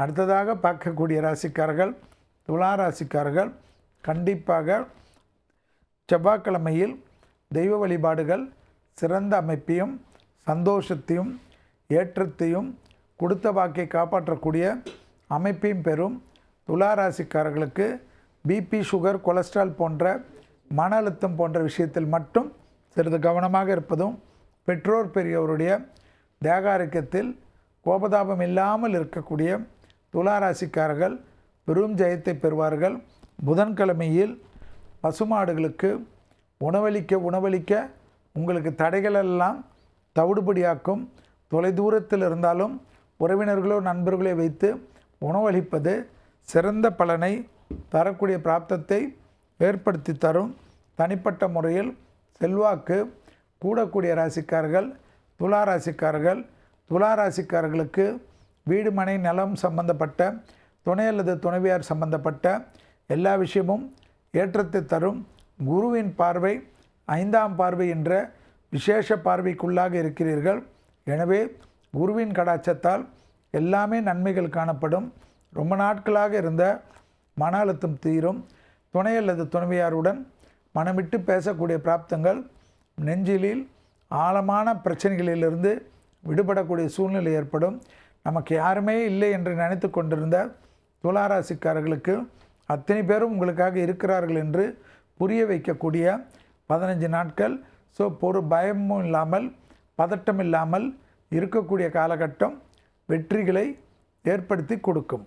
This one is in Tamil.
அடுத்ததாக பார்க்கக்கூடிய ராசிக்காரர்கள் துலா ராசிக்காரர்கள் கண்டிப்பாக செவ்வாய்க்கிழமையில் தெய்வ வழிபாடுகள் சிறந்த அமைப்பையும் சந்தோஷத்தையும் ஏற்றத்தையும் கொடுத்த வாக்கை காப்பாற்றக்கூடிய அமைப்பையும் பெறும். துலா ராசிக்காரர்களுக்கு பிபி, சுகர், கொலஸ்ட்ரால் போன்ற மன அழுத்தம் போன்ற விஷயத்தில் மட்டும் சிறிது கவனமாக இருப்பதும், பெற்றோர் பெரியவருடைய தேக ஆரோக்கியத்தில் கோபதாபம் இல்லாமல் இருக்கக்கூடிய துலா ராசிக்காரர்கள் பெரும் ஜெயத்தை பெறுவார்கள். புதன்கிழமையில் பசுமாடுகளுக்கு உணவளிக்க உங்களுக்கு தடைகளெல்லாம் தவிடுபடியாக்கும். தொலைதூரத்தில் இருந்தாலும் உறவினர்களோ நண்பர்களோ வைத்து உணவளிப்பது சிறந்த பலனை தரக்கூடிய பிராப்தத்தை ஏற்படுத்தி தரும். தனிப்பட்ட முறையில் செல்வாக்கு கூடக்கூடிய ராசிக்காரர்கள் துலா ராசிக்காரர்கள். துலா ராசிக்காரர்களுக்கு வீடு, மனை, நிலம் சம்பந்தப்பட்ட துணை அல்லது துணைவியார் சம்பந்தப்பட்ட எல்லா விஷயமும் ஏற்றத்தை தரும். குருவின் பார்வை 5ஆம் பார்வை என்ற விசேஷ பார்வைக்குள்ளாக இருக்கிறீர்கள். எனவே குருவின் கடாட்சத்தால் எல்லாமே நன்மைகள் காணப்படும். ரொம்ப நாட்களாக இருந்த மன அழுத்தம் தீரும். துணை அல்லது துணைவியாருடன் மனமிட்டு பேசக்கூடிய பிராப்தங்கள், நெஞ்சிலில் ஆழமான பிரச்சனைகளிலிருந்து விடுபடக்கூடிய சூழ்நிலை ஏற்படும். நமக்கு யாருமே இல்லை என்று நினைத்து கொண்டிருந்த துளாராசிக்காரர்களுக்கு அத்தனை பேரும் உங்களுக்காக இருக்கிறார்கள் என்று புரிய வைக்கக்கூடிய 15 நாட்கள். ஸோ ஒரு பயமும் இல்லாமல் பதட்டம் இல்லாமல் இருக்கக்கூடிய காலகட்டம் வெற்றிகளை ஏற்படுத்தி கொடுக்கும்.